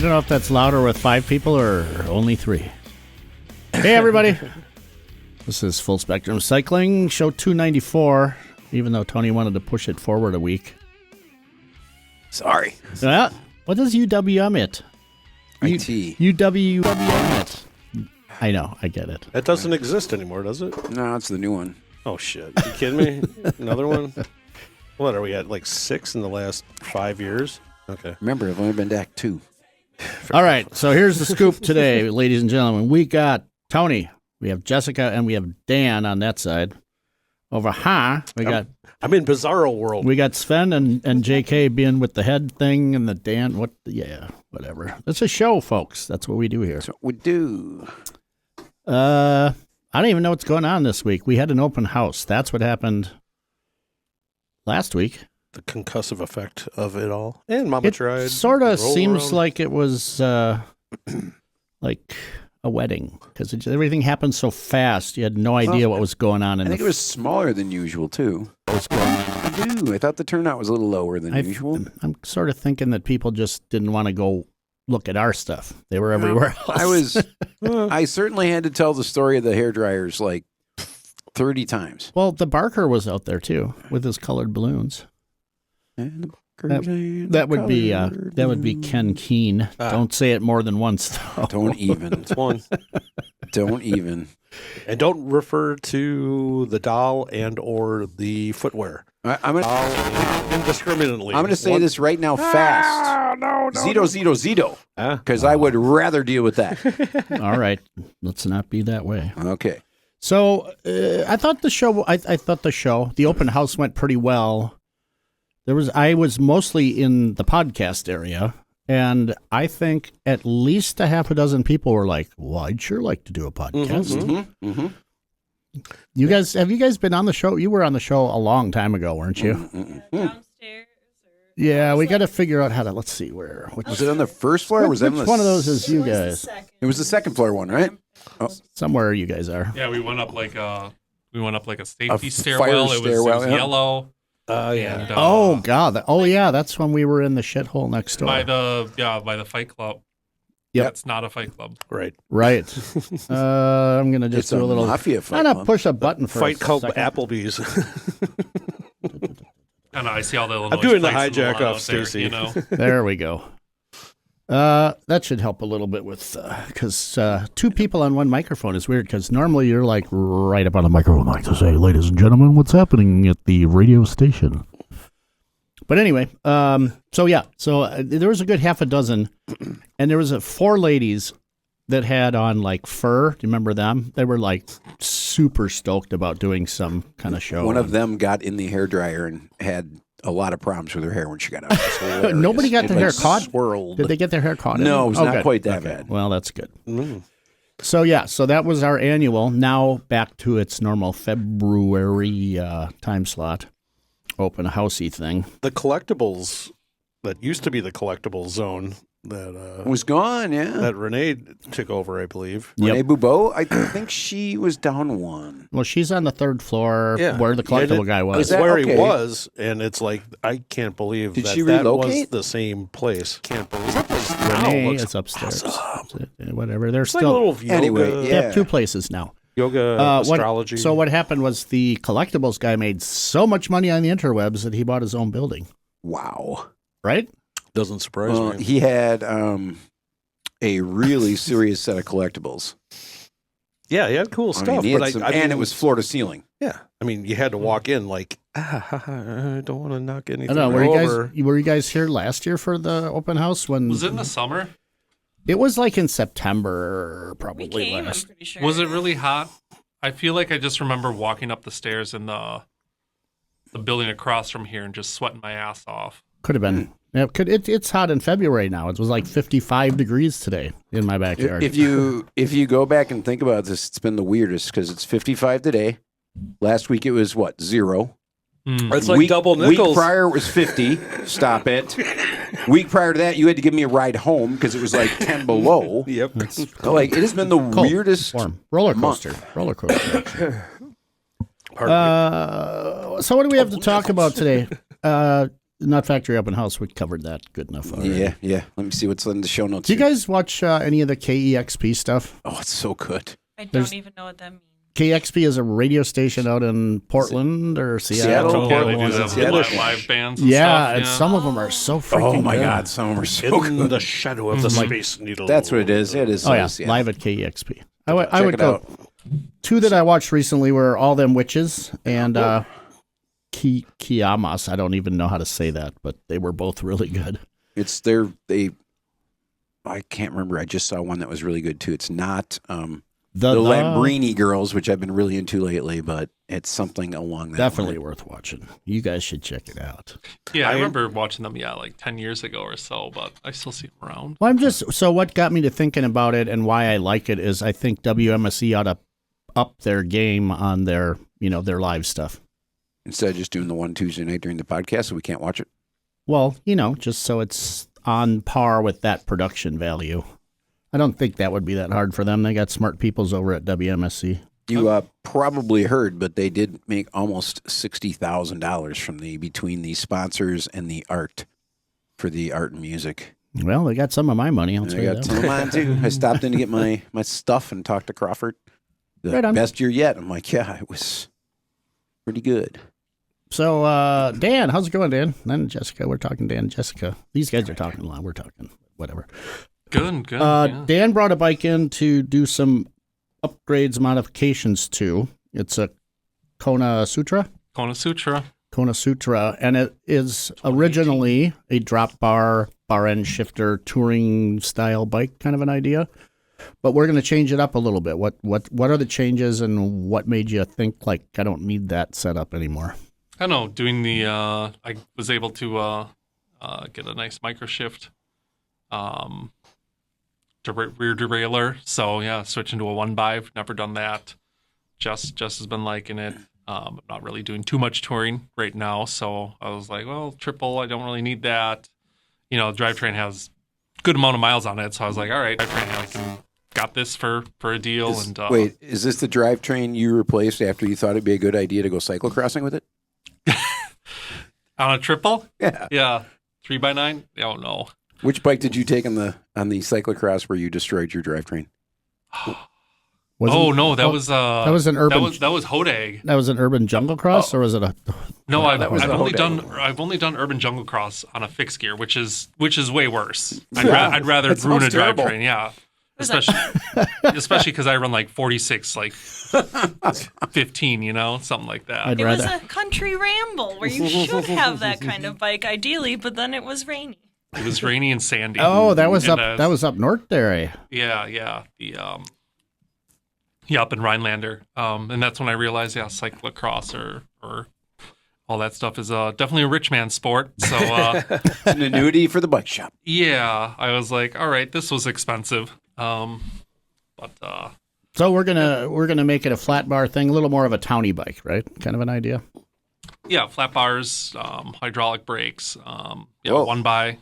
don't know if that's louder with 5 people or only 3. Hey, everybody. This is Full Spectrum Cycling, show 294, even though Tony wanted to push it forward a week. Sorry. Well, what does UWM it? IT. UWM it. I know, I get it. That doesn't exist anymore, does it? No, it's the new one. Oh, shit. You kidding me? Another one? What are we at, like 6 in the last 5 years? Okay. Remember, I've only been to Act 2. All right, so here's the scoop today, ladies and gentlemen. We got Tony, we have Jessica, and we have Dan on that side. Over I'm in Bizarro world. We got Sven and JK being with the head thing and the Dan. Whatever. It's a show, folks. That's what we do here. That's what we do. I don't even know what's going on this week. We had an open house. That's what happened last week. The concussive effect of it all. And Mama tried. It sort of seems around. like it was like a wedding because everything happened so fast. You had no idea what was going on. I think it was smaller than usual, too. I thought the turnout was a little lower than usual. I'm sort of thinking that people just didn't want to go look at our stuff. They were everywhere else. I certainly had to tell the story of the hairdryers like 30 times. Well, the Barker was out there, too, with his colored balloons. That would be Ken Keene. Don't say it more than once, though. Don't even. It's one. Don't even. And don't refer to the doll and or the footwear. I'm gonna indiscriminately. I'm gonna say this right now, fast. No. Zito. Because I would rather deal with that. All right, let's not be that way. Okay. So I thought the open house went pretty well. I was mostly in the podcast area, and I think at least a half a dozen people were like, well, I'd sure like to do a podcast. Have you guys been on the show? You were on the show a long time ago, weren't you? Downstairs? Yeah, we got to figure out how to, let's see, where. Was it on the first floor? Or was which it on one of those is you guys? It was the second floor one, right? Oh. Somewhere you guys are. Yeah, we went up like a safety A stairwell. fire It was stairwell, yeah. yellow. Yeah. And, Oh, God. That's when we were in the shithole next door. by the fight club. Yep. It's not a fight club. Right. I'm going to just It's do a little. mafia fight I'm going to club. push a button for Fight a called second. Applebee's. I know. I see all the Illinois. I'm doing the fights in hijack lot off out there, Stacy. You know. There we go. That should help a little bit with, because 2 people on one microphone is weird, because normally you're like right up on the microphone, like to say, ladies and gentlemen, what's happening at the radio station? But anyway, so there was a good half a dozen, and there was 4 ladies that had on like fur. Do you remember them? They were like super stoked about doing some kind of show. One of them got in the hairdryer and had a lot of problems with her hair when she got out. Nobody got their hair caught? Swirled. Did they get their hair caught? No, it was not good. quite that Okay. bad. Well, that's good. So that was our annual. Now back to its normal February time slot. Open housey thing. The collectibles that used to be the collectibles zone that It was gone, yeah. that Renee took over, I believe. Renee Boubot, I think she was down one. Well, she's on the 3rd floor Yeah. where the collectible guy Is was. that Where okay? he was, and it's like I can't believe Did that she that was relocate? the same place. Can't believe Renee looks is upstairs. awesome. Whatever. They're It's like a still little yoga, Anyway, they yeah. have 2 places now. yoga astrology. So what happened was the collectibles guy made so much money on the interwebs that he bought his own building. Wow. Right? doesn't surprise me. He had a really serious set of collectibles. Yeah, he had cool stuff. He had but some- I mean, and it was floor to ceiling. Yeah, I mean, you had to walk in like, I don't want to knock I anything don't know. over. Were you guys here last year for the open house? When Was it in the summer? It was like in September, probably We came, I'm last. pretty sure. Was it really hot? I feel like I just remember walking up the stairs in the building across from here and just sweating my ass off. Could have been. Yeah, it's hot in February now. It was like 55 degrees today in my backyard. If you go back and think about this, it's been the weirdest because it's 55 today. Last week it was what, 0? It's like double nickels. Week prior it was 50. Stop it. Week prior to that, you had to give me a ride home because it was like 10 below. Yep. Like it has been the Cold, weirdest warm. Roller coaster. month. So what do we have to talk about today? Nut Factory Open House, we covered that good enough already. Yeah. Let me see what's in the show notes. Do you here. guys watch any of the KEXP stuff? Oh, it's so good. I don't There's- even know what that means. KEXP is a radio station out in Portland or Seattle. Seattle, Yeah, Portland, they do have Seattle. live bands and Yeah, stuff. and some of them are so freaking Oh my good. God, some of them are so In good. the shadow of the Space Needle. That's what it is. It is. Oh yeah, Seattle. live at KEXP. I Check would it go. out. Two that I watched recently were All Them Witches and Kiasmos. I don't even know how to say that, but they were both really good. It's I can't remember. I just saw one that was really good too. It's not the Lambrini girls, which I've been really into lately, but it's something along that Definitely line. worth watching. You guys should check it out. Yeah, I remember watching them, like 10 years ago or so, but I still see them around. Well, so what got me to thinking about it and why I like it is I think WMSE ought to up their game on their live stuff. Instead of just doing the one Tuesday night during the podcast, so we can't watch it. Well, just so it's on par with that production value. I don't think that would be that hard for them. They got smart peoples over at WMSC. You probably heard, but they did make almost $60,000 from between the sponsors and the art for the art and music. Well, they got some of my money. I'll tell I you got that. some of mine too. I stopped in to get my stuff and talked to Crawford. The Right on. best year yet. I'm like, yeah, it was pretty good. So, Dan, how's it going, Dan? Then Jessica, we're talking Dan and Jessica. These guys are talking a lot. We're talking whatever. Good. Yeah. Dan brought a bike in to do some upgrades, modifications to. It's a Kona Sutra, Kona Sutra. and it is originally a drop bar end shifter touring style bike, kind of an idea. But we're going to change it up a little bit. What are the changes, and what made you think like I don't need that setup anymore? I don't know, doing the, I was able to get a nice micro shift rear derailleur. So, yeah, switching to a 1x. I've never done that. Jess has been liking it. I'm not really doing too much touring right now. So I was like, well, triple, I don't really need that. The drivetrain has a good amount of miles on it. So I was like, all right, drivetrain, got this for a deal. Wait, is this the drivetrain you replaced after you thought it'd be a good idea to go cyclocrossing with it? On a triple? Yeah. Yeah. 3x9? I don't know. Which bike did you take on the cyclocross where you destroyed your drivetrain? That was an urban. that was Hodag. That was an urban jungle cross, or was it a? No, I've was the only Hodag. done urban jungle cross on a fixed gear, which is way worse. Yeah, I'd rather that ruin a sounds terrible. drivetrain. Yeah, Was that- especially because I run like 46, like 15, something like that. I'd It was rather. a country ramble where you should have that kind of bike ideally, but then it was rainy. It was rainy and sandy. Oh, that was And, up. That was up north there. Eh? Yeah. Up in Rhinelander. And that's when I realized, cyclocross or all that stuff is definitely a rich man's sport. So, It's an annuity for the bike shop. yeah, I was like, all right, this was expensive. But So we're gonna make it a flat bar thing, a little more of a towny bike, right? Kind of an idea. yeah, flat bars, hydraulic brakes, Whoa. 1x.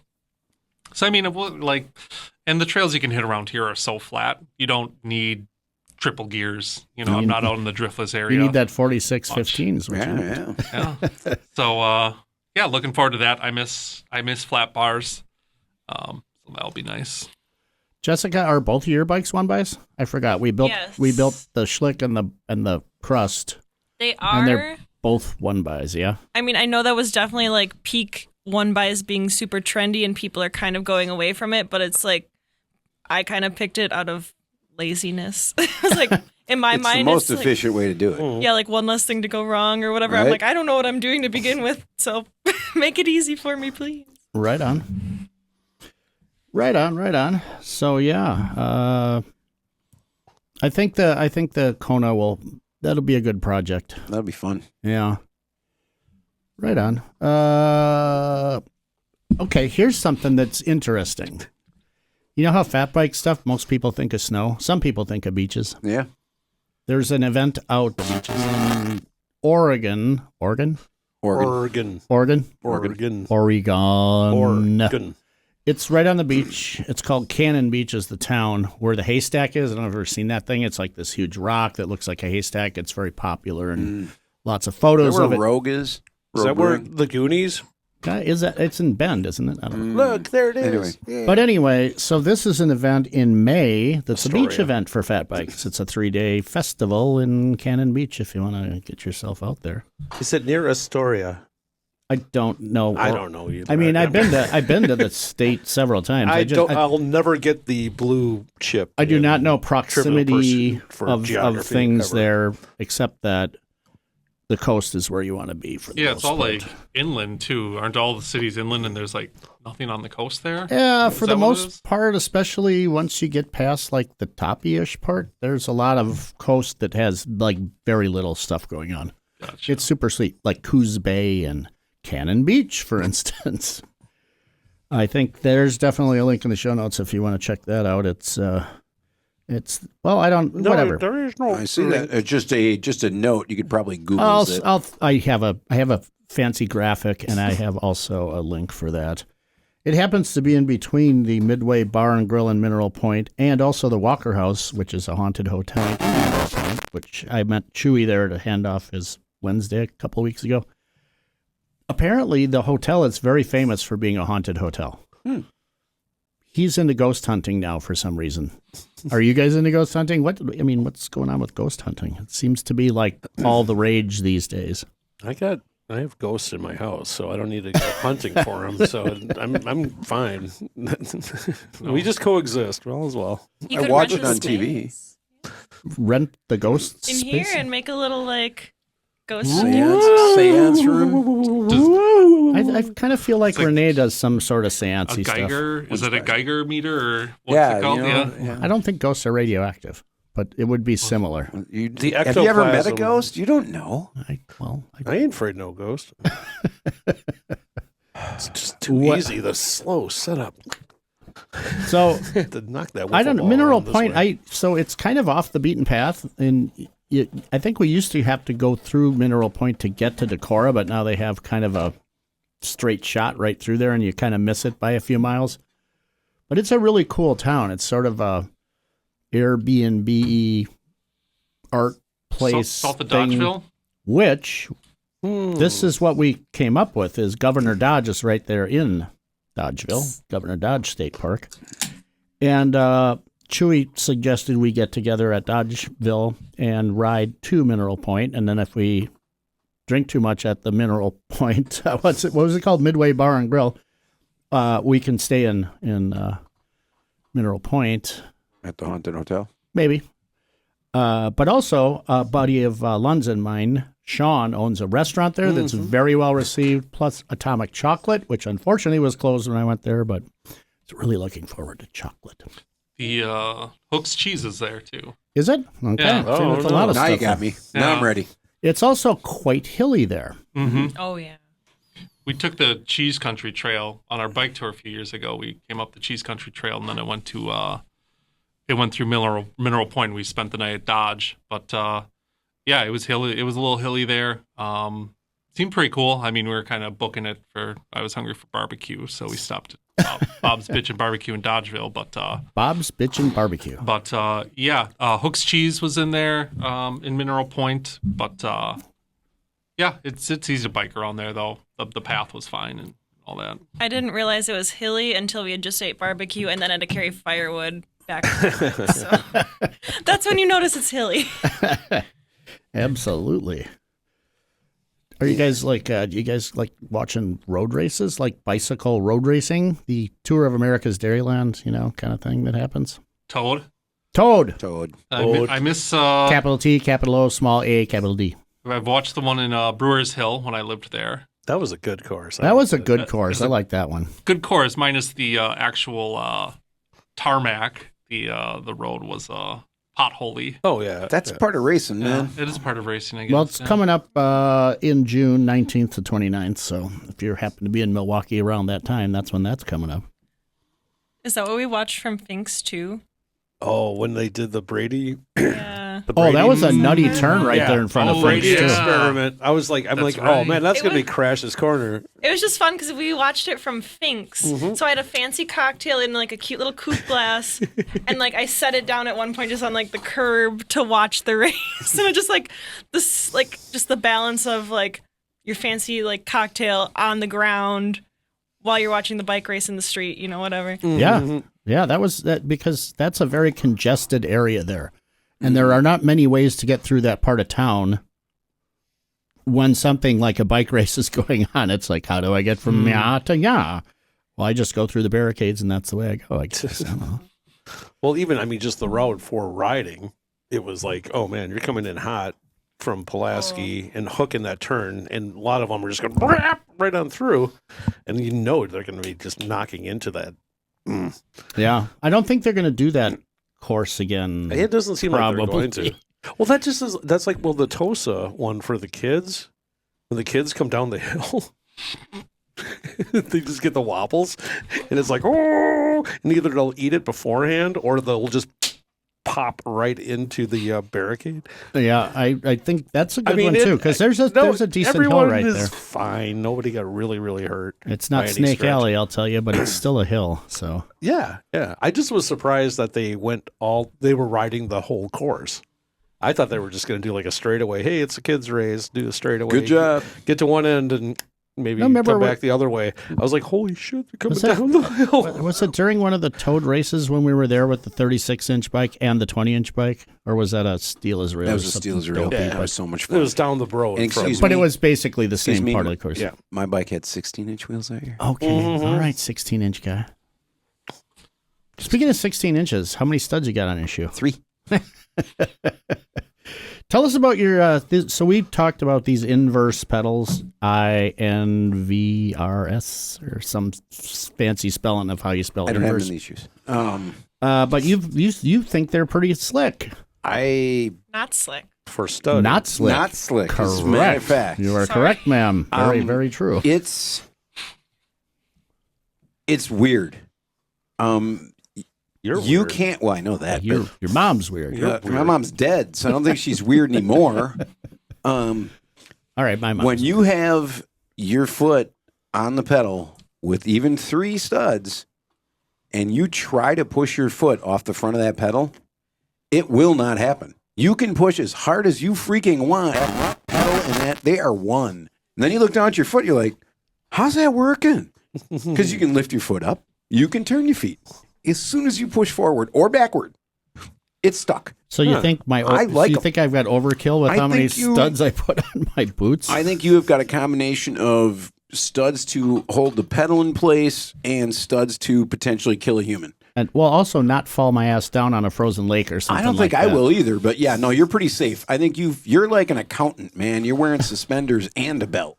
So, I mean, and the trails you can hit around here are so flat, you don't need triple gears. I'm not out in the driftless area. You need that 4615. Is what you need. Yeah. Yeah. So, looking forward to that. I miss flat bars. So that'll be nice. Jessica, are both of your bikes 1x? I forgot. We built Yes. the Schlick and the Crust, They and are. they're both 1x. Yeah. I mean, I know that was definitely like peak one by as being super trendy and people are kind of going away from it, but it's like I kind of picked it out of laziness. It's like in my It's mind, the most it's efficient way to do it. like, yeah, like one less thing to go wrong or whatever. I'm Right. like, I don't know what I'm doing to begin with, so make it easy for me, please. Right on. Right on. So yeah, I think the Kona that'll be a good project. That'll be fun. Yeah. Right on. Okay, here's something that's interesting. You know how fat bike stuff, most people think of snow. Some people think of beaches. Yeah. There's an event out beaches in Oregon. Oregon. It's right on the beach. It's called Cannon Beach is the town where the haystack is. I don't know if you've ever seen that thing. It's like this huge rock that looks like a haystack. It's very popular and lots of Is photos that of where it. Rogue is? Is that Rogue where Brewing? the Goonies It's in Bend, isn't it? I don't know. Look, there it is. Anyway. Yeah. But anyway, so this is an event in May that's a beach Astoria. event for fat bikes. It's a 3-day festival in Cannon Beach if you want to get yourself out there. Is it near Astoria? I don't know. I don't know either. I mean, I've been to the state several times. I'll never get the blue chip. I do not know proximity for of geography things ever. there, except that the coast is where you want to be for the Yeah, most it's all part. like inland too. Aren't all the cities inland and there's like nothing on the coast there? Yeah, Is for that the what it is? most part, especially once you get past like the toppy-ish part, there's a lot of coast that has like very little stuff going on. Gotcha. It's super sweet, like Coos Bay and Cannon Beach, for instance. I think there's definitely a link in the show notes if you want to check that out. It's well, I don't whatever. There is no. I see that. Just a note. You could probably Google it. I have a fancy graphic, and I have also a link for that. It happens to be in between the Midway Bar and Grill in Mineral Point and also the Walker House, which is a haunted hotel in Mineral Point, which I met Chewy there to hand off his Wednesday a couple of weeks ago. Apparently, the hotel is very famous for being a haunted hotel. He's into ghost hunting now for some reason. Are you guys into ghost hunting? What's going on with ghost hunting? It seems to be like all the rage these days. I have ghosts in my house, so I don't need to go hunting for them. So I'm fine. We just coexist well as well. You I could watch rent it a on TV. space Rent the ghost in space? here and make a little like ghost Seance room. I kind of feel like It's like Renee does some sort of A seance-y stuff. Geiger? Is it a Geiger meter or what's Yeah, it called? yeah. I don't think ghosts are radioactive, but it would be similar. Have The you ever met a ectoplasm. ghost? You don't know. I ain't afraid no ghost. It's just too What- easy. The slow setup. so To knock that. I don't know. wiffle ball Mineral around this Point. way. So it's kind of off the beaten path, and I think we used to have to go through Mineral Point to get to Decorah, but now they have kind of a straight shot right through there, and you kind of miss it by a few miles. But it's a really cool town. It's sort of a Airbnb art place South of thing, Dodgeville? which this is what we came up with. Is Governor Dodge is right there in Dodgeville, Governor Dodge State Park, and Chewy suggested we get together at Dodgeville and ride to Mineral Point, and then if we drink too much at the Mineral Point, what was it called? Midway Bar and Grill. We can stay in Mineral Point, At the haunted hotel. maybe. But also, a buddy of Lunds and mine, Sean, owns a restaurant there that's very well received, plus Atomic Chocolate, which unfortunately was closed when I went there, but it's really looking forward to chocolate. The Hook's cheese is there too. Is it? Okay. Yeah. See, there's a lot of Now stuff you got there. me. Now Yeah. I'm ready. It's also quite hilly there. Mm-hmm. Oh yeah. We took the Cheese Country Trail on our bike tour a few years ago. We came up the Cheese Country Trail, and then it went through Mineral Point. We spent the night at Dodge, but yeah, it was hilly. It was a little hilly there. Seemed pretty cool. I mean, we were kind of booking it for. I was hungry for barbecue, so we stopped at Bob's Bitchin' Barbecue in Dodgeville. But Bob's Bitchin' Barbecue. yeah, Hook's Cheese was in there in Mineral Point. But yeah, it's easy to bike around there though. The path was fine and all that. I didn't realize it was hilly until we had just ate barbecue and then had to carry firewood back. So that's when you notice it's hilly. Absolutely. Are you guys like? Do you guys like watching road races, like bicycle road racing, the Tour of America's Dairyland, kind of thing that happens? Toad. Toad. I miss. Capital T, capital O, small A, capital D. I've watched the one in Brewers Hill when I lived there. That was a good course. That was a good course. I like that one. Good course, minus the actual tarmac. The road was potholy. Oh yeah, That's yeah. part of racing, man. It is part of racing, I guess. Well, it's yeah. coming up in June 19th to 29th. So if you happen to be in Milwaukee around that time, that's when that's coming up. Is that what we watched from Finks too? Oh, when they did the Brady. Yeah. The Oh, that Brady- was a nutty turn right Yeah. there in front Oh, of Brady Finks, too. yeah. experiment. I was like, That's oh right. man, that's It gonna be was- Crash's corner. It was just fun because we watched it from Finks. So I had a fancy cocktail in like a cute little coupe glass, and like I set it down at one point just on like the curb to watch the race, and it just like this like just the balance of like your fancy like cocktail on the ground while you're watching the bike race in the street, whatever. Yeah, that was that because that's a very congested area there. And there are not many ways to get through that part of town when something like a bike race is going on. It's like, how do I get from ya to ya? Well, I just go through the barricades and that's the way I go, I guess. I don't know. Well, even, just the route for riding, it was like, oh man, you're coming in hot from Pulaski and hooking that turn. And a lot of them are just going right on through. And they're going to be just knocking into that. Yeah. I don't think they're going to do that course again. It doesn't seem like they're going probably. to. Well, that's like, the TOSA one for the kids. When the kids come down the hill, they just get the wobbles. And it's like, oh, and either they'll eat it beforehand or they'll just pop right into the barricade. Yeah, I think that's a good one too, because there's a decent hill right there. Everyone is fine. Nobody got really, really hurt. It's not Snake Alley, I'll tell you, but it's still a hill. So yeah. I just was surprised that they were riding the whole course. I thought they were just going to do like a straightaway. Hey, it's a kids' race. Do a straightaway. Good job. Get to one end and maybe come back the other way. I was like, holy shit, they're coming down the hill. Was it during one of the ToAD races when we were there with the 36-inch bike and the 20-inch bike? Or was that a Steel Israel? That was a Steel Israel. Yeah, that was so much fun. It was down the road. But it was basically the same part of the course. Yeah. My bike had 16-inch wheels that year. Okay. All right, 16-inch guy. Speaking of 16 inches, how many studs you got on your shoe? 3. Tell us about your, so we talked about these inverse pedals, INVRS, or some fancy spelling of how you spell I don't inverse. have any issues. But you think they're pretty slick. Not slick. For stud. Not slick. Not slick. Correct. As a matter of fact. You are correct, ma'am. Very true. It's weird. You weird. Can't. Well, I know that. Your mom's weird. My mom's dead, so I don't think she's weird anymore. All right, my mom. When you have your foot on the pedal with even 3 studs, and you try to push your foot off the front of that pedal, it will not happen. You can push as hard as you freaking want. That pedal and that they are one. And then you look down at your foot, you're like, "How's that working?" Because you can lift your foot up, you can turn your feet. As soon as you push forward or backward, it's stuck. So you think you think I've got overkill with how many studs I put on my boots? I think you have got a combination of studs to hold the pedal in place and studs to potentially kill a human. And also not fall my ass down on a frozen lake or something. I don't think I will either, but yeah, no, you're pretty safe. I think you're like an accountant, man. You're wearing suspenders and a belt.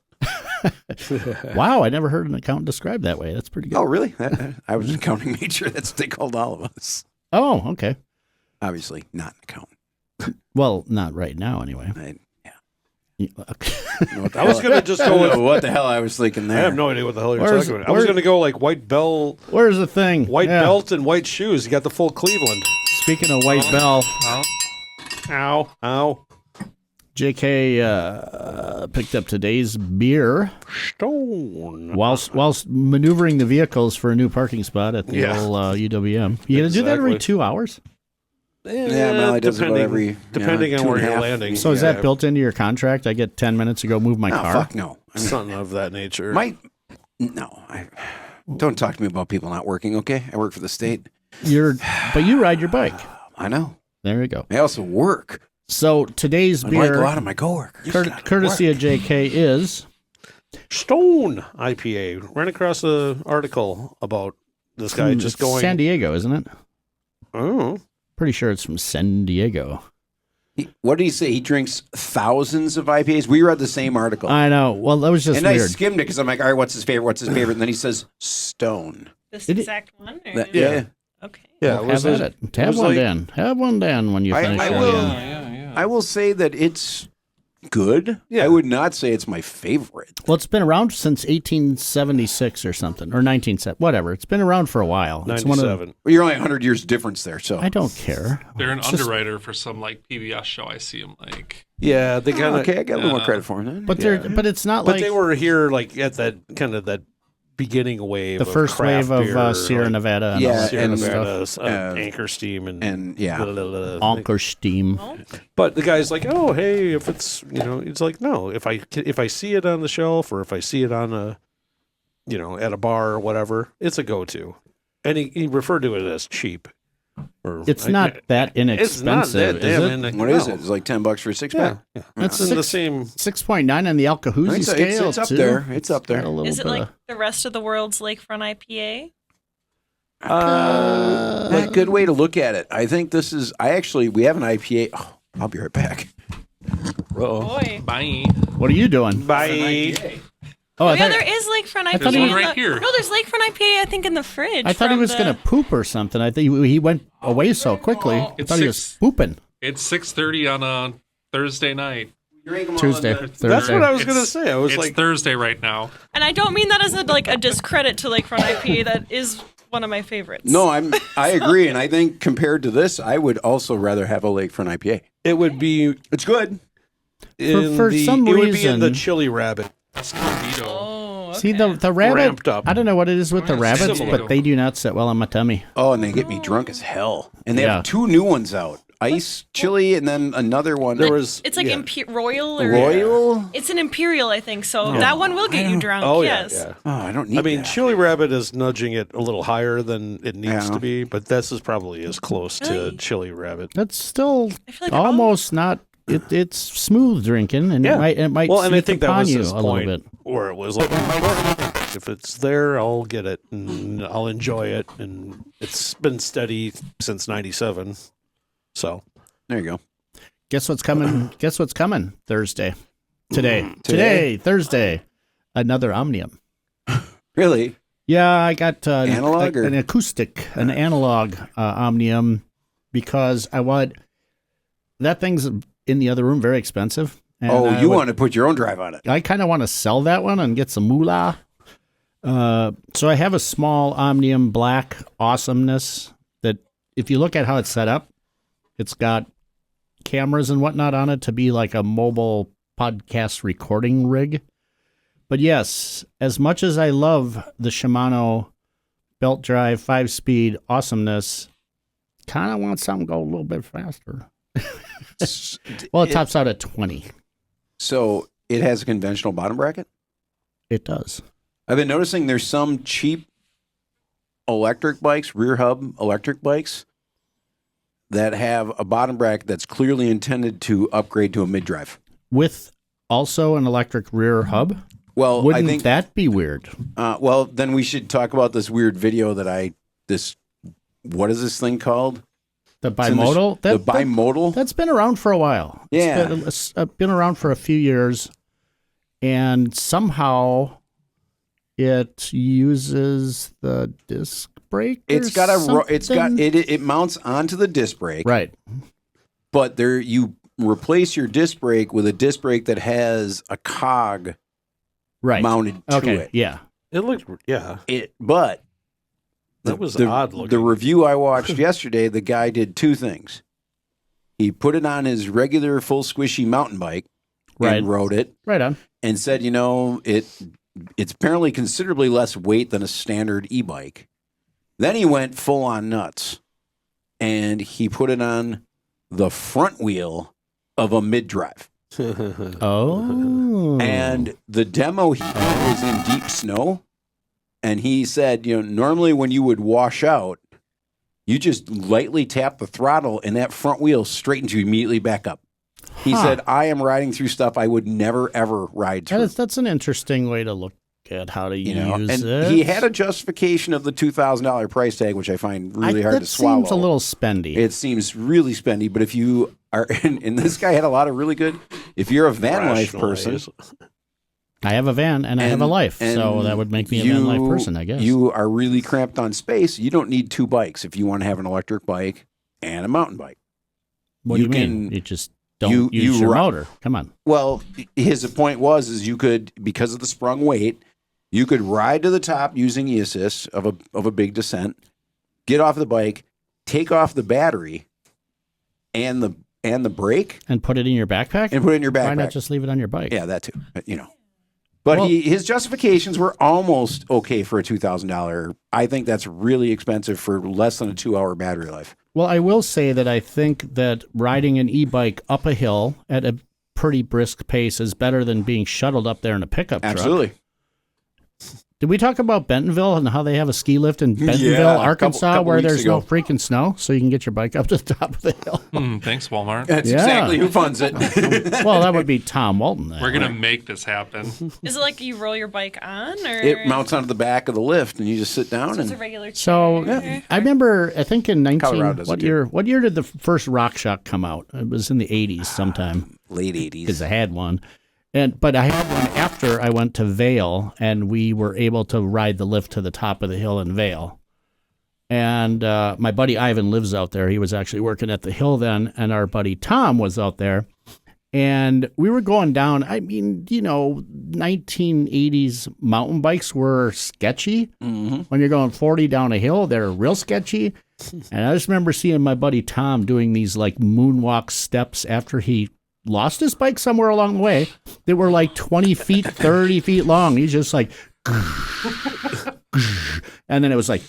Wow, I never heard an accountant described that way. That's pretty good. Oh, really? I was an accounting major. That's what they called all of us. Oh, okay. Obviously, not an accountant. Well, not right now, anyway. I was going to just go with what the hell I was thinking there. I have no idea what the hell you're talking about. I was going to go like white belt. Where's the thing? White belt and white shoes. You got the full Cleveland. Speaking of white bell. Ow. JK picked up today's beer. Stone. Whilst maneuvering the vehicles for a new parking spot at the old UWM. You going to do that every 2 hours? Yeah, Molly does it about depending on where you're landing. So is that built into your contract? I get 10 minutes to go move my car? Fuck no. Something of that nature. Don't talk to me about people not working, okay? I work for the state. But you ride your bike. I know. There you go. I also work. So today's beer, I might go out of my coworkers. Courtesy of JK, is Stone IPA. Ran across an article about this guy just going San Diego, isn't it? Oh, pretty sure it's from San Diego. What did he say? He drinks thousands of IPAs. We read the same article. I know. Well, that was just weird. I skimmed it because I'm like, all right, what's his favorite? And then he says Stone. This exact one? Or? Yeah. Okay. Yeah, well, have one, Dan. Have one, Dan, when you finish. I will say that it's good. Yeah. I would not say it's my favorite. Well, it's been around since 1876 or something, or 1970, whatever. It's been around for a while. 97. Well, you're only 100 years difference there, so. I don't care. They're an underwriter for some like PBS show. I see them like. Yeah, they kind of. Okay, I got a little more credit for them then. But it's not But like. they were here like at that kind of that beginning wave. The first wave craft of beer, Sierra Nevada. And Yeah, all that Sierra kind of Nevada, stuff. Anchor Steam, and yeah. blah, blah, blah. Anchor Steam. But the guy's like, oh, hey, if it's, it's like, no, if I see it on the shelf or if I see it on a, at a bar or whatever, it's a go-to. And he referred to it as cheap. It's not that inexpensive, it's not that is it? What is it? It's like $10 for a 6-pack. Yeah. That's It's in the same. 6.9 on the Alcahoozy scale, It's up too. there. It's up there. Got a little Is it bit like of- the rest of the world's lakefront IPA? A good way to look at it. I think this is. We have an IPA. Oh, I'll be right back. Boy. Bye. What are you doing? Bye. Oh, Oh, I yeah, thought, there is lakefront IPA. thought he was in right the- here. No, there's lakefront IPA, I think, in the fridge. I thought he from was the- going to poop or something. I think he went away so quickly. I It's thought he was 6 pooping. It's 6:30 on a Thursday night. Tuesday. Thursday. That's what I was going to It's- say. I was it's like, Thursday right now. And I don't mean that as a discredit to lakefront IPA. That is one of my favorites. No, I agree, and I think compared to this, I would also rather have a lakefront IPA. it would be It's good. For some it would be in the reason- Chili Rabbit. Escondido. Oh, okay. See, the rabbit, Ramped up. I don't know what it is with the Yeah, rabbits, similar. but they do not sit well on my tummy. Oh, and they get me drunk as hell. And they Yeah. have 2 new ones out: ice chili, and then another one. There was It's like yeah. Royal or Royal. It's an Imperial, I think. So that one will get you drunk. Oh yes. yeah. Oh, I don't need. I mean, that. Chili Rabbit is nudging it a little higher than it needs Yeah. to be, but this is probably as close to Really? Chili Rabbit. That's still I feel like almost not. It's smooth drinking, and Yeah. it might Well, and I sneak think that upon was you his a little point, bit. where it was like, if it's there, I'll get it and I'll enjoy it, and it's been steady since '97. So There you go. Guess what's coming? Guess what's coming Thursday? Today, Thursday. Another Omnium. Really? Yeah, I got Analog or- an acoustic, an analog Omnium because I want that thing's in the other room very expensive. And You want to put your own drive on it? I kind of want to sell that one and get some moolah. So I have a small Omnium Black Awesomeness that, if you look at how it's set up, it's got cameras and whatnot on it to be like a mobile podcast recording rig. But yes, as much as I love the Shimano belt drive 5-speed Awesomeness, kind of want something to go a little bit faster. Well, it tops out at 20. So it has a conventional bottom bracket? It does. I've been noticing there's some cheap electric bikes, rear hub electric bikes, that have a bottom bracket that's clearly intended to upgrade to a mid drive. With also an electric rear hub. Well, Wouldn't I think that be weird? well, then we should talk about this weird video that what is this thing called? The It's in bimodal? the bimodal? That's been around for a while. Yeah. It's been around for a few years, and somehow it uses the disc brake. It's got it mounts onto the disc brake, right. but you replace your disc brake with a disc brake that has a cog Right. mounted to Okay. it. Yeah. it looked, yeah, But that was the, odd looking. The review I watched yesterday, the guy did 2 things. He put it on his regular full squishy mountain bike Right. and rode it Right on. and said, it's apparently considerably less weight than a standard e-bike. Then he went full on nuts and he put it on the front wheel of a mid-drive. Oh. And the demo he did was in deep snow. And he said, normally when you would wash out, you just lightly tap the throttle and that front wheel straightens you immediately back up. He Huh. said, I am riding through stuff I would never, ever ride through. That's an interesting way to look at how to use and it. he had a justification of the $2,000 price tag, which I find really hard to swallow. That seems a little spendy. It seems really spendy, but if you are, and this guy had a lot of really good, if you're a van life person, Rationalize. I have a van and I have a life, so that would make me a van life person, I guess. You are really cramped on space. You don't need 2 bikes if you want to have an electric bike and a mountain bike. What do you can- mean? You just don't use your motor. Come on. Well, his point was you could, because of the sprung weight, you could ride to the top using e-assist of a big descent, get off the bike, take off the battery and the brake, And put it in your backpack? and put it in your backpack. Why not just leave it on your bike? Yeah, that too. But, But Well- his justifications were almost okay for a $2,000. I think that's really expensive for less than a 2-hour battery life. Well, I will say that I think that riding an e-bike up a hill at a pretty brisk pace is better than being shuttled up there in a pickup truck. Absolutely. Did we talk about Bentonville and how they have a ski lift in Bentonville, Yeah, Arkansas, couple where weeks there's ago. no freaking snow, so you can get your bike up to the top of the hill? Thanks, Walmart. That's Yeah. exactly who funds it. Well, that would be Tom Walton. Then. We're gonna make this happen. Is it like you roll your bike on, or It mounts onto the back of the lift, and you just sit down. It's a And regular chair? So I remember, I think in Colorado does it too. what year did the first RockShox come out? It was in the 80s sometime, late because 80s. I had one. But I had one after I went to Vail, and we were able to ride the lift to the top of the hill in Vail. And my buddy Ivan lives out there. He was actually working at the hill then, and our buddy Tom was out there. And we were going down. I mean, 1980s mountain bikes were sketchy. Mm-hmm. When you're going 40 down a hill, they're real sketchy. And I just remember seeing my buddy Tom doing these like moonwalk steps after he lost his bike somewhere along the way. They were like 20 feet, 30 feet long. He's just like, and then it was like,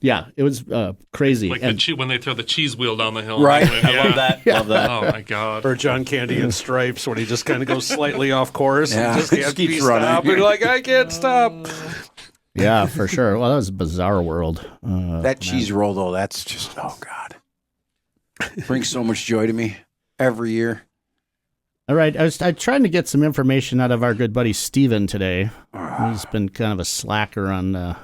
yeah, it was crazy. Like And- when they throw the cheese wheel down the hill. Right. Yeah. I love that. Love that. Oh my god. Or John Candy in Stripes when he just kind of goes slightly off course Yeah. and just can't Just keeps be running. stopped. And you're like, I can't stop. yeah, for sure. Well, that was a bizarre world. That cheese roll, though, that's just, oh, God. Brings so much joy to me every year. All right, I was trying to get some information out of our good buddy Steven today. He's been kind of a slacker on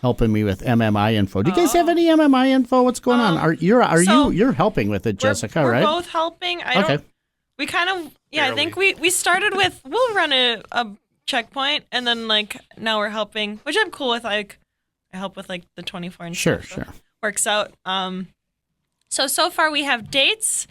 helping me with MMI info. Do you guys have any MMI info? What's going on? You're helping with it, Jessica, we're right? both helping. Okay. We kind of, I think we started with, we'll run a checkpoint, and then like now we're helping, which I'm cool with. Like I help with like the 24 and Sure, stuff, so sure. works out. So far we have dates.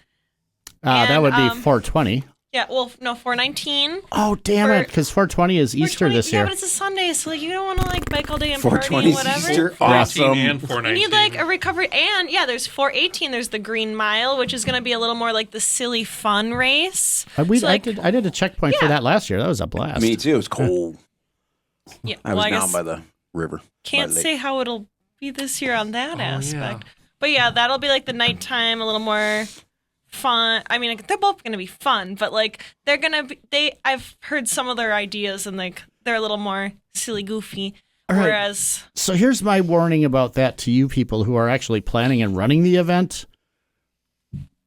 That would be And, 420. Yeah, well, no, 419. Oh, damn it, because 420 is Easter 420 this Yeah, year. but it's a Sunday, so like you don't want to like bike all day and party 420 and whatever. Easter. 418 Awesome. and You 419. need like a recovery, and yeah, there's 418. There's the Green Mile, which is going to be a little more like the silly fun race. So, like, I did a checkpoint for Yeah. that last year. That was a blast. Me, too. It was cold. yeah, I was well, down guess by the river. can't by the say lake. how it'll be this year on that aspect. yeah. But yeah, that'll be like the nighttime, a little more fun. I mean, like, they're both going to be fun, but like they're going to be, I've heard some of their ideas and like they're a little more silly, goofy. All right. Whereas, So here's my warning about that to you people who are actually planning and running the event.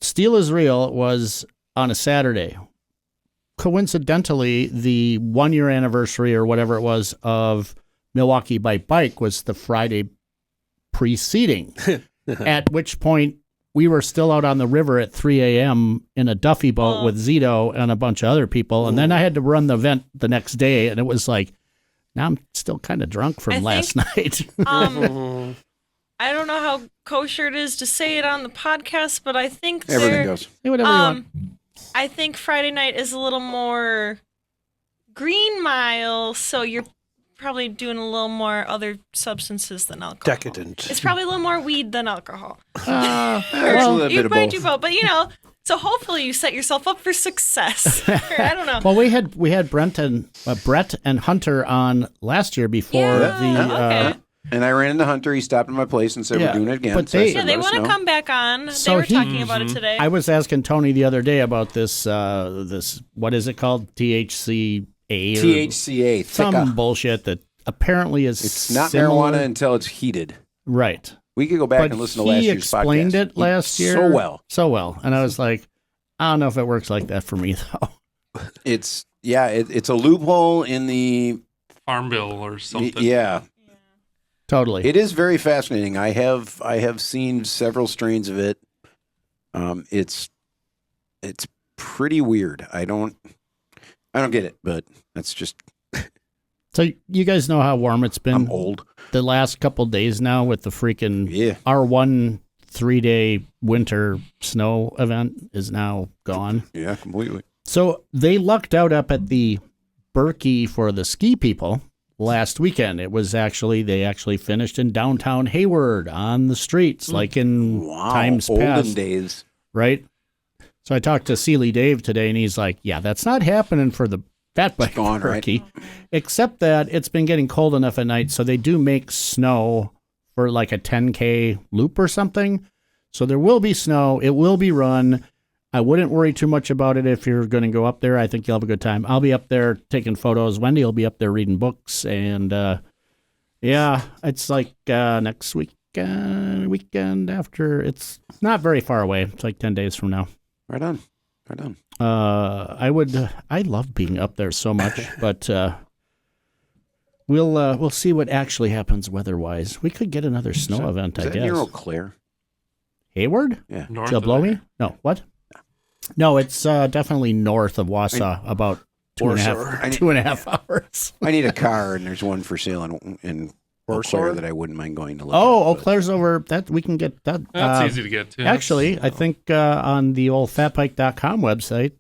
Steel is Real was on a Saturday. Coincidentally, the 1 year anniversary or whatever it was of Milwaukee by Bike was the Friday preceding, at which point we were still out on the river at 3 a.m. in a Duffy boat with Zito and a bunch of other people. And then I had to run the event the next day, and it was like, now I'm still kind of drunk from last night. I don't know how kosher it is to say it on the podcast, but I think Everything goes. Say whatever you want. I think Friday night is a little more Green Mile, so you're probably doing a little more other substances than alcohol. Decadent. It's probably a little more weed than alcohol. It's a little You bit of might both. do both, but so hopefully you set yourself up for success. Or, I don't know. Well, we had Brett and Hunter on last year before okay. And I ran into Hunter. He stopped at my place and said, Yeah, we're doing it again. but So I they- said, Yeah, they "Let us want to know." come back on. So they were he- talking about it today. I was asking Tony the other day about this what is it called? THCA or THCA. some Thicca. bullshit that apparently is It's not similar. marijuana until it's heated. Right. We could go back But and listen to last he year's explained podcast. it last year So well. And I was like, I don't know if it works like that for me though. It's a loophole in the Farm bill or something. yeah. Totally. It is very fascinating. I have seen several strains of it. It's pretty weird. I don't get it, but that's just So you guys know how warm it's been I'm old. the last couple days now with the freaking Yeah. our 1 3-day winter snow event is now gone. Yeah, completely. So they lucked out up at the Berkey for the ski people last weekend. It was they actually finished in downtown Hayward on the streets, like in times olden past, days. right? So I talked to Sealy Dave today, and he's like, "Yeah, that's not happening for the fat bike gone, right? turkey, except that it's been getting cold enough at night, so they do make snow for like a 10K loop or something. So there will be snow. It will be run. I wouldn't worry too much about it if you're going to go up there. I think you'll have a good time. I'll be up there taking photos. Wendy will be up there reading books. And yeah, it's like next weekend after. It's not very far away. It's like 10 days from now. Right on. I love being up there so much, but we'll see what actually happens weather-wise. We could get another snow event, I Is that guess. near Eau Claire? Hayward? Yeah. North Still of blow there. me? No, what? No, it's definitely north of Wausau, about two and a half hours. I need a car, and there's one for sale in Eau Claire that I wouldn't mind going to look at. Eau Claire's over. That we can get that. That's easy to get to. Actually, I think on the old fatbike.com website,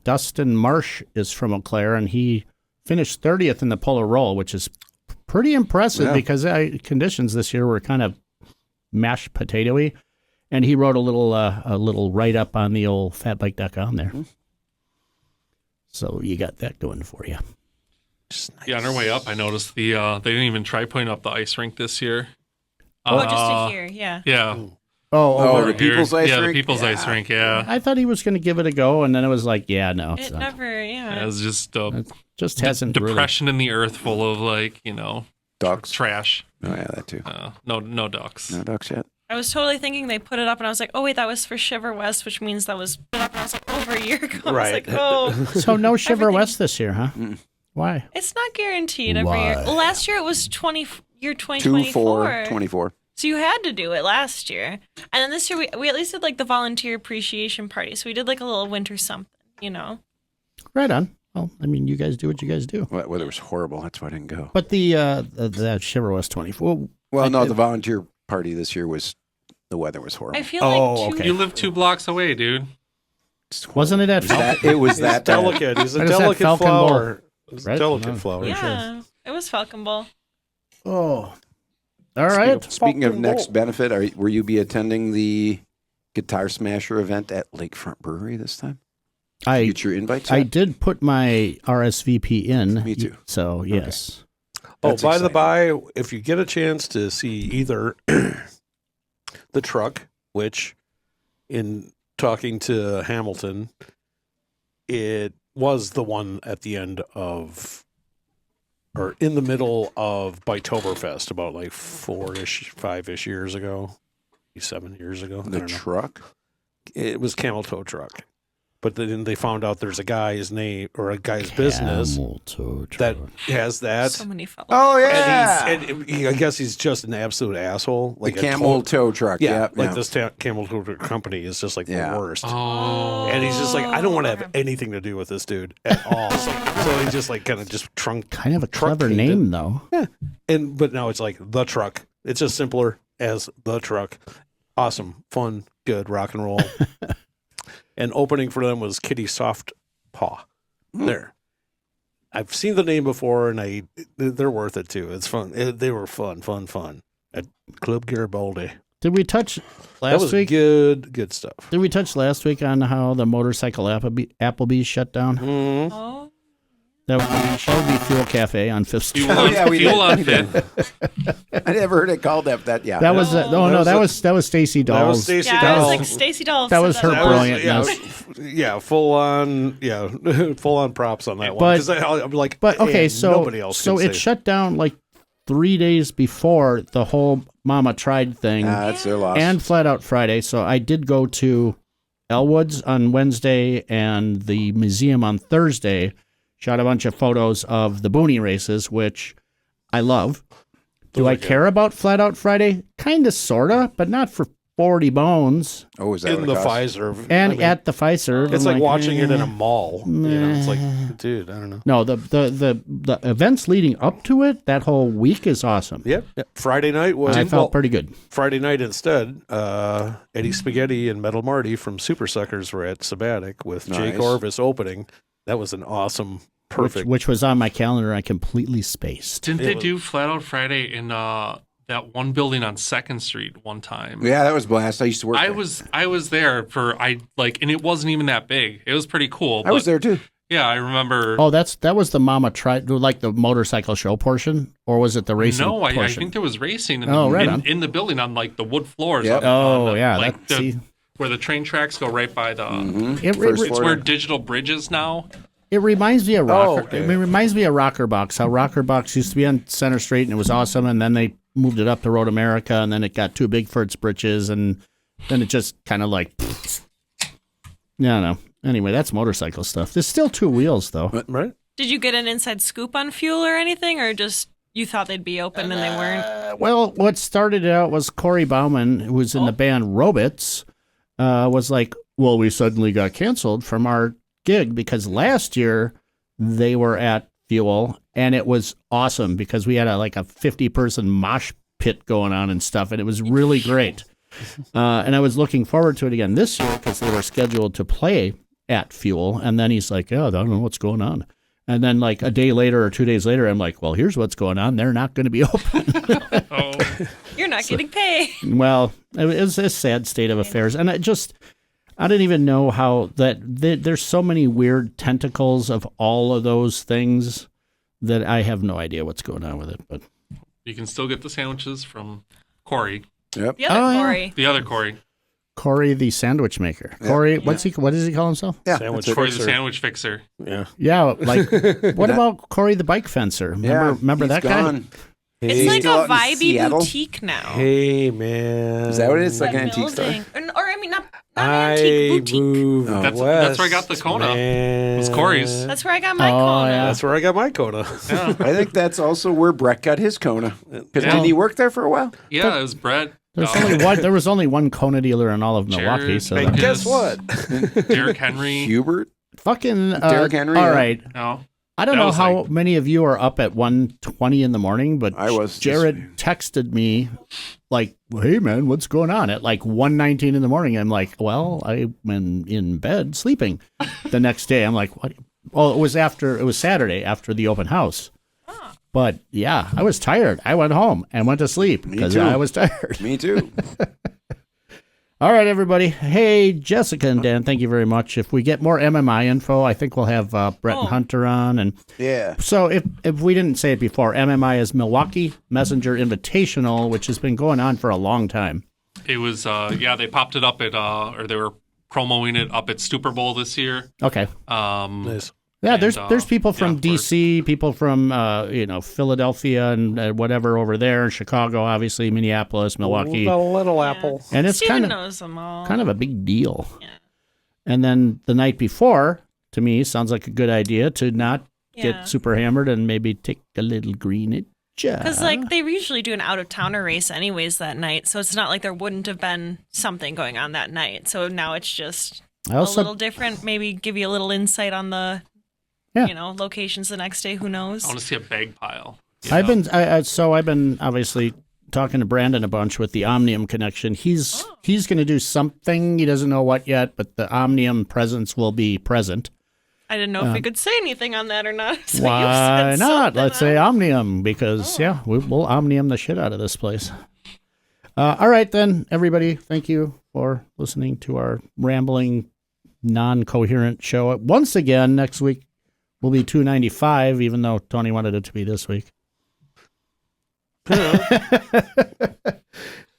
Dustin Marsh is from Eau Claire, and he finished 30th in the Polar Roll, which is pretty impressive because conditions this year were kind of mashed potatoy. And he wrote a little write up on the old fatbike.com there. So you got that going for you. Yeah, on our way up, I noticed they didn't even try putting up the ice rink this year. Just to hear, yeah. Yeah. Oh, the Here. People's Ice Yeah, Rink? the People's Ice Rink, yeah. I thought he was going to give it a go, and then it was like, yeah, no, it's It not. never, It was just It just hasn't depression in the earth full of, like, Ducks. trash. Oh, yeah, that too. No ducks. No ducks yet. I was totally thinking they put it up, and I was like, oh, wait, that was for Shiver West, which means that was put up, and I was like, over a year ago. Right. I was like, oh. really. So no Shiver Everything- West this year, huh? Why? It's not guaranteed every year. Why? Well, last year it was 2024. 24. So you had to do it last year. And then this year we at least did like the volunteer appreciation party. So we did like a little winter something, Right on. Well, I mean, you guys do what you guys do. Weather was horrible. That's why I didn't go. But the Shiver West 24. Well, no, the volunteer party this year the weather was horrible. I feel like okay. You live 2 blocks away, dude. Wasn't it at Falcon? It was that bad. Delicate. He's a What is that, delicate Falcon flower. It's a Right? delicate No. flower. yeah, it was Falcon Bowl. Oh. All right. Speaking of next benefit, will you be attending the Guitar Smasher event at Lakefront Brewery this time? I Get your invites? I yet? did put my RSVP in. Me too. So, yes. Oh, That's by the exciting. by, if you get a chance to see either the truck, which in talking to Hamilton, it was the one at the end of, or in the middle of Biketoberfest about like 5-ish years ago, 7 years ago. I The don't know. truck? It was Camel Toe Truck. But then they found out there's a guy's name or a guy's business that has that. So many fellows. Oh, And I guess he's just an absolute asshole. The Camel Toe Truck. Yeah, Yeah. like this Camel Toe company is just like Yeah. the worst. Oh. And he's just like, I don't want to have anything to do with this dude at all. So he just like kind of just Kind of a clever truncated. name, though. But now it's like the truck. It's just simpler as the truck. Awesome, fun, good, rock and roll. And opening for them was Kitty Soft Paw. There. I've seen the name before, and they're worth it too. It's fun. They were fun at Club Garibaldi. Did we touch That last was week? good stuff. Did we touch last week on how the motorcycle Applebee's shut down? Mm-hmm. Oh, That would be Fuel Cafe on 5th Street. Fuel Oh, on, yeah, we fuel did. on fit. I never heard it called that. Yeah. That was that was Stacy That was Dolls. Stacey yeah, I was Dahl. like Stacey Dolph. that said was her That was- brilliantness. yeah, full on props on that one. But- 'Cause I'm like, But okay, and so nobody else can it say- shut down like 3 days before the whole Mama Tried thing That's their loss. and Flat Out Friday. So I did go to Elwood's on Wednesday and the museum on Thursday. Shot a bunch of photos of the Boonie races, which I love. Do I care about Flat Out Friday? Kind of, sort of, but not for 40 bones. Oh, is that in what the it costs? Pfizer. And I mean, at the Pfizer. it's I'm like watching it in eh. a mall. It's like, dude, I don't know. No, the events leading up to it, that whole week is awesome. Yep. Friday night was I felt pretty good. Friday night instead. Eddie Spaghetti and Metal Marty from Super Suckers were at Sabbatic with Jake Nice. Orvis opening. That was an awesome, perfect. Which was on my calendar. I completely spaced. Didn't they do Flat Out Friday in that one building on 2nd Street one time? Yeah, that was blast. I used to work there. I was there and it wasn't even that big. It was pretty cool. I was there too. Yeah, I remember. Oh, that was the Mama tried, like the motorcycle show portion, or was it the racing No, I portion? think there was racing in the building on like the wood floors. Yep. Where the train tracks go right by the. First Where Digital Bridge is now. It reminds me of Rocker. okay. It reminds me of Rocker Box. How Rocker Box used to be on Center Street and it was awesome, and then they moved it up to Road America, and then it got too big for its britches, and then it just kind of like. Yeah, I don't know. Anyway, that's motorcycle stuff. There's still 2 wheels though. Right? Did you get an inside scoop on fuel or anything, or just you thought they'd be open and they weren't? Well, what started it out was Corey Bauman, who was in the band Robots, was like, well, we suddenly got canceled from our gig because last year they were at Fuel, and it was awesome because we had a 50-person mosh pit going on and stuff, and it was really great. And I was looking forward to it again this year because they were scheduled to play at Fuel, and then he's like, oh, I don't know what's going on. And then like a day later or 2 days later, I'm like, well, here's what's going on. They're not going to be open. Oh, You're not getting paid. Well, it was a sad state of affairs. And I didn't even know how there's so many weird tentacles of all of those things that I have no idea what's going on with it. But you can still get the sandwiches from Corey, Yep. The other Oh, yeah. Corey. the other Corey. Corey, the sandwich maker. Corey, what does he call himself? Yeah. Sandwich Corey the fixer. sandwich fixer. Yeah. Yeah, like what about Corey the bike fencer? Remember he's that gone. It's Hey, like still a out in vibey Seattle? boutique now. hey, man. Is that what it is? Like That an antique store? building. Or I mean, not an I antique boutique. moved Oh. That's where I got the Kona. Man. It's Corey's. That's where I got my Oh, Kona. yeah. That's where I got my Kona. Yeah, I think that's also where Brett got his Kona. Because Yeah. did he work there for a while? yeah, it was Brett. There was only one Kona dealer in all of Milwaukee. Jared So Bacon. Guess what? Derrick Henry. Hubert? fucking Derrick Henry, All yeah. right. No. I don't That know was how like- many of you are up at 1:20 in the morning, but I was Jared texted me like, "Hey man, what's going on?" At like 1:19 in the morning. I'm like, "Well, I'm in bed sleeping." The next day, I'm like, "What?" Well, it was Saturday after the open house. But yeah, I was tired. I went home and went to sleep because too. I was tired. Me too. All right, everybody. Hey, Jessica and Dan, thank you very much. If we get more MMI info, I think we'll have Brett and Hunter on. And Yeah. so if we didn't say it before, MMI is Milwaukee Messenger Invitational, which has been going on for a long time. It was, they popped it up at, or they were promoting it up at Super Bowl this year. Okay. Nice. Yeah, And, there's people from yeah, of course. DC, people from Philadelphia and whatever over there, Chicago, obviously, Minneapolis, Milwaukee, The little apple. and it's Steven kind knows them all. of a big deal. Yeah. And then the night before, to me, sounds like a good idea to not Yeah. get super hammered and maybe take a little greenage. Because they usually do an out of towner race anyways that night, so it's not like there wouldn't have been something going on that night. So now it's just I a also little different. Maybe give you a little insight on the, Yeah. locations the next day. Who knows? I want to see a bag pile. I've been obviously talking to Brandon a bunch with the Omnium connection. He's going to do something. He doesn't know what yet, but the Omnium presence will be present. I didn't know if we could say anything on that or not. So you Why said not? something. Let's say Omnium because we'll Omnium the shit out of this place. All right then, everybody. Thank you for listening to our rambling, non-coherent show. Once again, next week will be 295, even though Tony wanted it to be this week.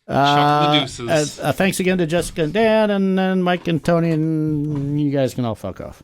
Shuffle the deuces. Thanks again to Jessica and Dan, and then Mike and Tony, and you guys can all fuck off.